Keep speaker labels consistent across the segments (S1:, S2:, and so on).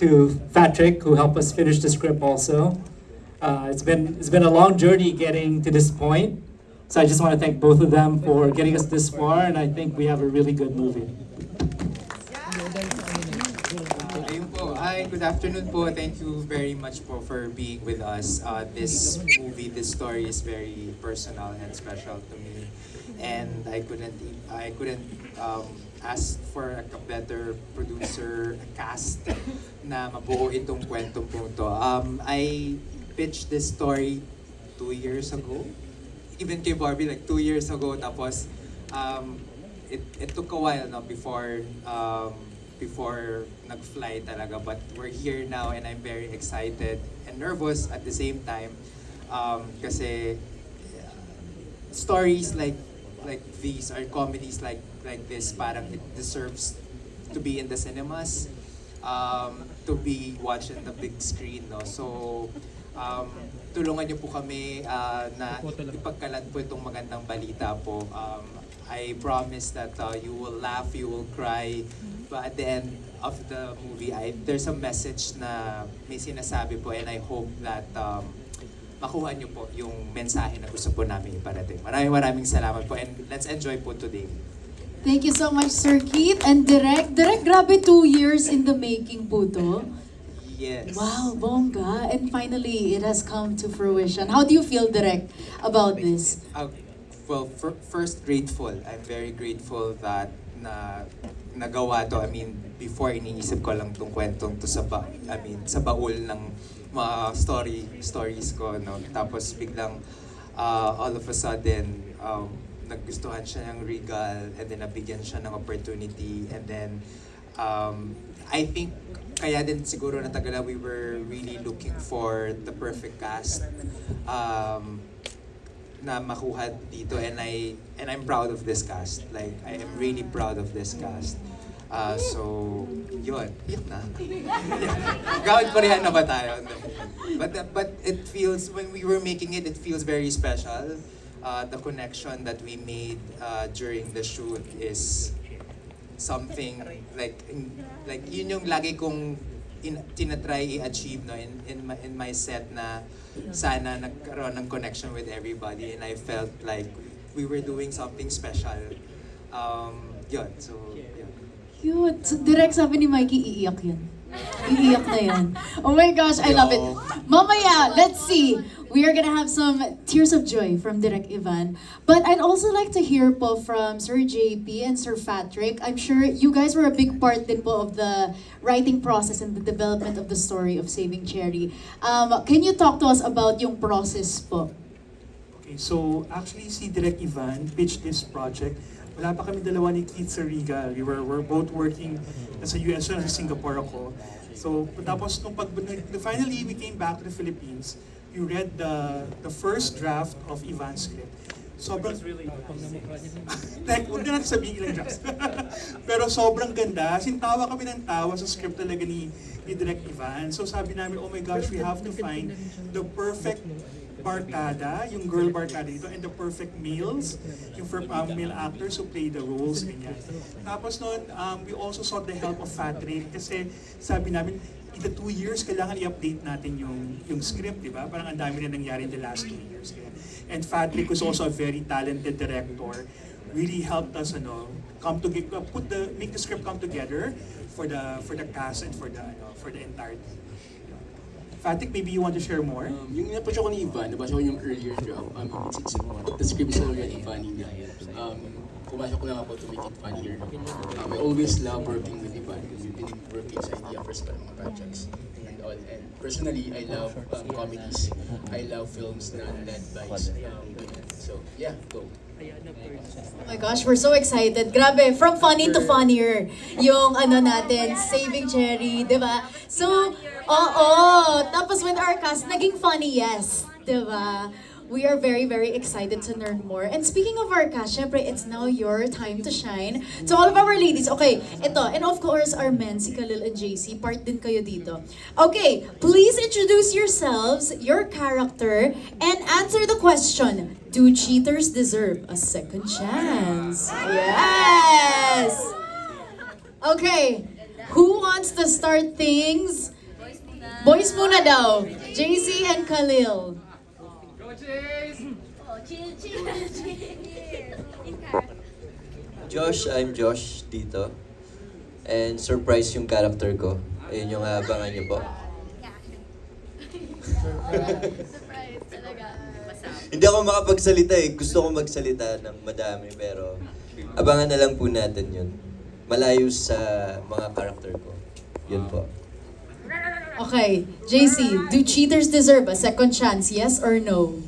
S1: to Patrick, who helped us finish the script also. It's been a long journey getting to this point. So I just want to thank both of them for getting us this far, and I think we have a really good movie.
S2: Ayun po. Ay, good afternoon po. Thank you very much po for being with us. This movie, this story is very personal and special to me. And I couldn't ask for a better producer, cast na mabuo itong kwento po to. I pitched this story 2 years ago. Even kay Barbie, like 2 years ago. Tapos, it took a while no, before nag-fly talaga. But we're here now and I'm very excited and nervous at the same time. Kasi stories like these or comedies like this, parang it deserves to be in the cinemas, to be watched in the big screen, no? So, tulungan niyo po kami na ipagkalat po itong magandang balita po. I promise that you will laugh, you will cry, but at the end of the movie, there's a message na may sinasabi po, and I hope that makuha niyo po yung mensahe na gusto po namin iparating. Maraming salamat po, and let's enjoy po today.
S3: Thank you so much, Sir Keith. And Direk, grabe 2 years in the making po to.
S2: Yes.
S3: Wow, bongga. And finally, it has come to fruition. How do you feel, Direk, about this?
S2: Well, first grateful. I'm very grateful that nagawa to. I mean, before iniisip ko lang tong kwentong to sa baul ng mga stories ko, no. Tapos biglang all of a sudden nagustuhan siya ng Regal, and then nabigyan siya ng opportunity, and then I think kaya din siguro natagala, we were really looking for the perfect cast na makuha dito, and I'm proud of this cast. Like, I am really proud of this cast. So, yun. Yun na. Gawin Korean na ba tayo? But it feels, when we were making it, it feels very special. The connection that we made during the shoot is something like yun yung lagi kong tinatry i-achieve, no, in my set, na sana nagkaroon ng connection with everybody, and I felt like we were doing something special. Yun, so yeah.
S3: Cute. So, Direk, sabi ni Mikey, iiyak yun. Iiyak na yan. Oh my gosh, I love it. Mamaya, let's see. We are gonna have some tears of joy from Direk Ivan. But I'd also like to hear po from Sir JP and Sir Patrick. I'm sure you guys were a big part din po of the writing process and the development of the story of Saving Cherry. Can you talk to us about yung process po?
S4: Okay, so actually si Direk Ivan pitched this project. Wala pa kami dalawa ni Keith sa Regal. We're both working nasa US, so nasa Singapore ako. So tapos finally we came back to the Philippines, we read the first draft of Ivan's script. Sobrang really like, huwag na natin sabihin ilang drafts. Pero sobrang ganda. Tawa kami ng tawa sa script talaga ni Direk Ivan. So sabi namin, oh my gosh, we have to find the perfect barkada, yung girl barkada dito, and the perfect males, yung male actors who play the roles, ganyan. Tapos noon, we also sought the help of Patrick, kasi sabi namin, in the 2 years, kailangan i-update natin yung script, di ba? Parang ang dami na nangyari in the last 2 years. Ganyan. And Patrick was also a very talented director, really helped us, come to make the script come together for the cast and for the entire team. Patrick, maybe you want to share more?
S5: Yung napasya ko ni Ivan, nabasa ko yung earlier draft. The script is already funny na. Pumasok ko lang ako to make it funnier. I always love working with Ivan. We've been working sa idea first pa ng mga projects and all. And personally, I love comedies. I love films na led by women. So, yeah, go.
S3: Oh my gosh, we're so excited. Grabe, from funny to funnier. Yung natin, Saving Cherry, di ba? So, tapos with our cast, naging funny, yes. Di ba? We are very, very excited to learn more. And speaking of our cast, syempre, it's now your time to shine. To all of our ladies, okay, ito, and of course, our men, si Khalil and JC, part din kayo dito. Okay, please introduce yourselves, your character, and answer the question, do cheaters deserve a second chance? Yes! Okay, Who wants to start things? Boys muna daw. JC and Khalil.
S6: Josh, I'm Josh dito. And surprise yung character ko. Ayun yung abangan niyo po. Hindi ako makapagsalita eh. Gusto ko magsalita ng madami pero abangan na lang po natin yun. Malayo sa mga character ko. Yun po.
S3: Okay, JC, do cheaters deserve a second chance, yes or no?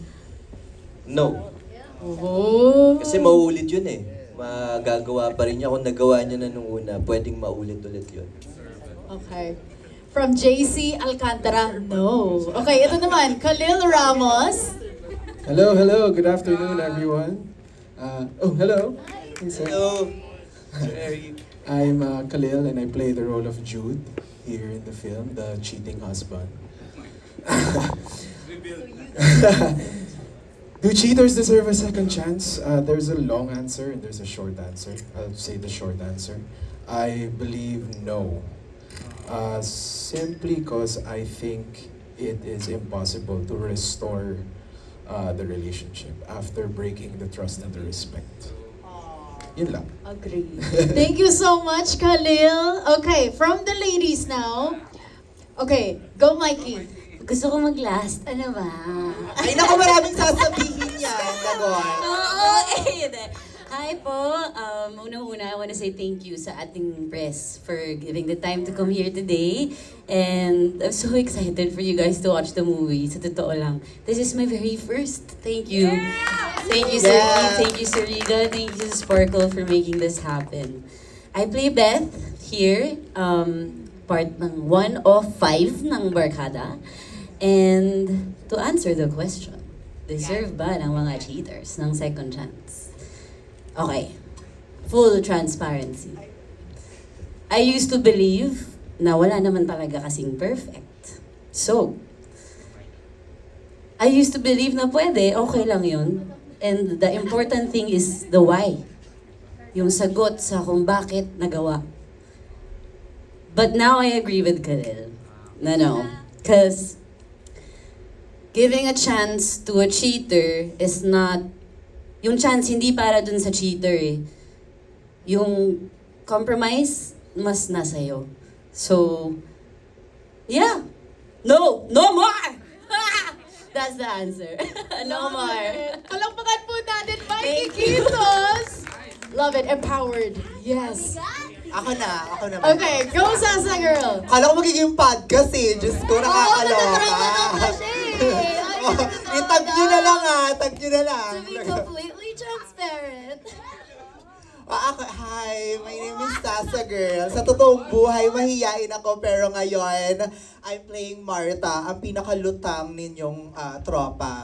S6: No.
S3: Oh.
S6: Kasi mauulit yun eh. Magagawa pa rin niya. Kung nagawa niya na nung una, pwedeng maulit ulit yun.
S3: Okay. From JC Alcantara, no. Okay, ito naman, Khalil Ramos.
S7: Hello, hello. Good afternoon, everyone. Hello. Hey, sir.
S6: Hello. Sir Eric.
S7: I'm Khalil, and I play the role of Jude here in the film, the cheating husband. Do cheaters deserve a second chance? There's a long answer and there's a short answer. I'll say the short answer. I believe no. Simply because I think it is impossible to restore the relationship after breaking the trust and the respect. Yun lang.
S3: Agree. Thank you so much, Khalil. Okay, from the ladies now. Okay, go Mikey.
S8: Gusto ko mag-last. Ano ba?
S9: Ay, naku, maraming sasabihin yan, Dagon.
S8: Oo, eh. Hi po. Unang-una, I want to say thank you sa ating press for giving the time to come here today. And I'm so excited for you guys to watch the movie. Sa totoo lang. This is my very first. Thank you. Thank you, Sir
S9: Yeah.
S8: Lee. Thank you, Sir Riga. Thank you, Sparkle, for making this happen. I play Beth here. Part ng 1 of 5 ng Barkada. And to answer the question, deserve ba ng mga cheaters ng second chance? Okay, full transparency. I used to believe na wala naman talaga kasing perfect. So, I used to believe na pwede, okay lang yun. And the important thing is the why. Yung sagot sa kung bakit nagawa. But now I agree with Khalil. No. Because giving a chance to a cheater is not, yung chance hindi para dun sa cheater eh. Yung compromise, mas nasa'yo. So, yeah. No more! That's the answer. No more.
S3: Palakpakan po natin, Mikey
S8: Thank you.
S3: Kisos. Love it, empowered. Yes.
S9: Ako na naman.
S3: Okay, go Sasa Girl.
S9: Kala ko magiging podcast eh. Diyos ko, nakakaloka. Itag nyo na lang tag nyo na lang.
S3: To be completely transparent.
S9: Hi, my name is Sasa Girl. Sa totoong buhay, mahiyain ako pero ngayon, I'm playing Marta, ang pinakalutang ninyong tropa.